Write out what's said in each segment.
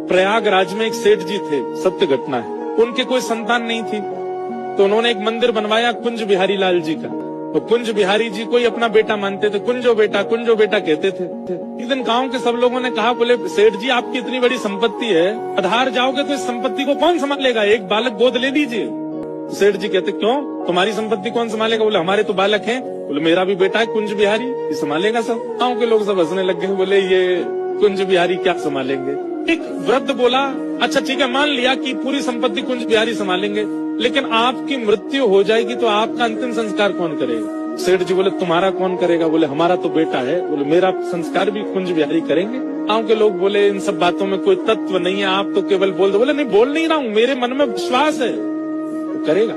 प्रयागराज में एक सेठ जी थे, सत्य घटना है। उनके कोई संतान नहीं थी, तो उन्होंने एक मंदिर बनवाया कुंज बिहारी लाल जी का। तो कुंज बिहारी जी को ही अपना बेटा मानते थे, कुंजो बेटा कहते थे। एक दिन गांव के सब लोगों ने कहा, बोले सेठ जी आपकी इतनी बड़ी संपत्ति है, आधार जाओगे तो इस संपत्ति को कौन संभालेगा, एक बालक गोद ले लीजिए। सेठ जी कहते क्यों, तुम्हारी संपत्ति कौन संभालेगा? बोले हमारे तो बालक हैं। बोले मेरा भी बेटा है कुंज बिहारी, ये संभालेगा सब। गांव के लोग सब हंसने लग गए, बोले ये कुंज बिहारी क्या संभालेंगे। एक वृद्ध बोला, अच्छा ठीक है, मान लिया कि पूरी संपत्ति कुंज बिहारी संभालेंगे, लेकिन आपकी मृत्यु हो जाएगी तो आपका अंतिम संस्कार कौन करेगा? सेठ जी बोले तुम्हारा कौन करेगा? बोले हमारा तो बेटा है। बोले मेरा संस्कार भी कुंज बिहारी करेंगे। गांव के लोग बोले इन सब बातों में कोई तत्व नहीं है, आप तो केवल बोल दो। बोले नहीं, बोल नहीं रहा हूँ, मेरे मन में विश्वास है, तो करेगा।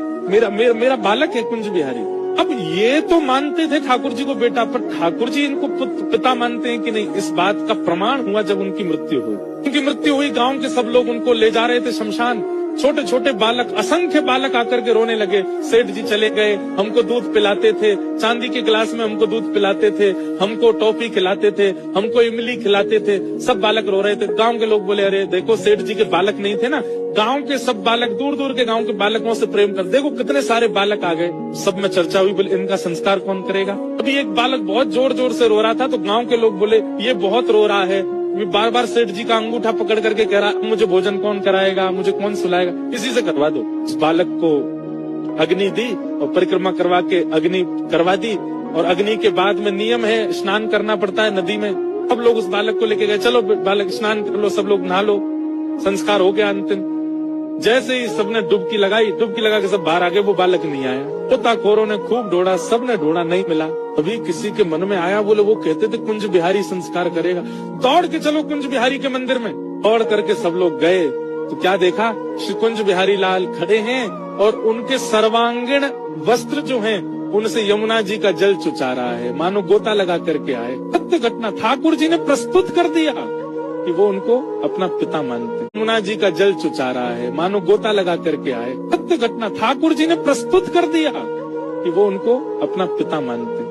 मेरा बालक है कुंज बिहारी। अब ये तो मानते थे ठाकुर जी को बेटा, पर ठाकुर जी इनको पिता मानते हैं कि नहीं, इस बात का प्रमाण हुआ जब उनकी मृत्यु हुई। उनकी मृत्यु हुई, गांव के सब लोग उनको ले जा रहे थे शमशान। छोटे छोटे बालक, असंख्य बालक आकर के रोने लगे। सेठ जी चले गए, हमको दूध पिलाते थे, चांदी के गिलास में हमको दूध पिलाते थे, हमको टॉफी खिलाते थे, हमको इमली खिलाते थे। सब बालक रो रहे थे। गांव के लोग बोले अरे देखो, सेठ जी के बालक नहीं थे ना, गांव के सब बालक, दूर दूर के गांव के बालकों से प्रेम कर, देखो कितने सारे बालक आ गए। सब में चर्चा हुई, बोले इनका संस्कार कौन करेगा। अभी एक बालक बहुत जोर जोर से रो रहा था, तो गांव के लोग बोले ये बहुत रो रहा है, बार बार सेठ जी का अंगूठा पकड़ करके कह रहा मुझे भोजन कौन कराएगा, मुझे कौन सुलाएगा, किसी से करवा दो। उस बालक को अग्नि दी और परिक्रमा करवा के अग्नि करवा दी। और अग्नि के बाद में नियम है, स्नान करना पड़ता है नदी में। अब लोग उस बालक को लेके गए, चलो बालक स्नान कर लो, सब लोग नहा लो, संस्कार हो गया अंतिम। जैसे ही सबने डुबकी लगाई, डुबकी लगा के सब बाहर आ गए, वो बालक नहीं आया। गोताखोरों ने खूब ढूंढा, सबने ढूंढा, नहीं मिला। अभी किसी के मन में आया, बोले वो कहते थे कुंज बिहारी संस्कार करेगा, दौड़ के चलो कुंज बिहारी के मंदिर में। दौड़ करके सब लोग गए, तो क्या देखा, श्री कुंज बिहारी लाल खड़े हैं और उनके सर्वांगीण वस्त्र जो हैं उनसे यमुना जी का जल चुचा रहा है, मानो गोता लगा करके आए। सत्य घटना ठाकुर जी ने प्रस्तुत कर दिया कि वो उनको अपना पिता मानते। यमुना जी का जल चुचा रहा है, मानो गोता लगा करके आए। सत्य घटना ठाकुर जी ने प्रस्तुत कर दिया कि वो उनको अपना पिता मानते।